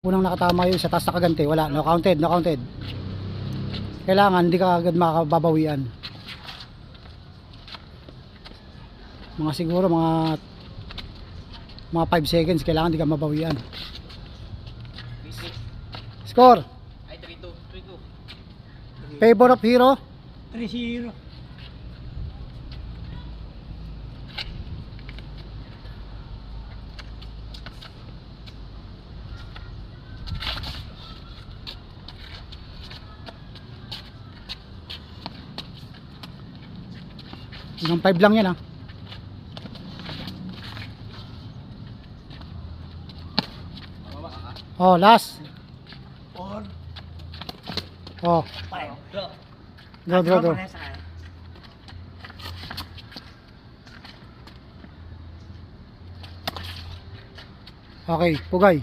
Unang nakatama yun sa taas nakagante, wala, no counted, no counted. Kailangan hindi ka agad makababawian. Mga siguro mga 5 seconds kailangan hindi ka mabawian. Score. Ay, 3-2. 3-2. Favor of hero. 3-0. Hanggang 5 lang yan, ha. Oh, last. 4, Oh, 5. draw. Okay, pugay.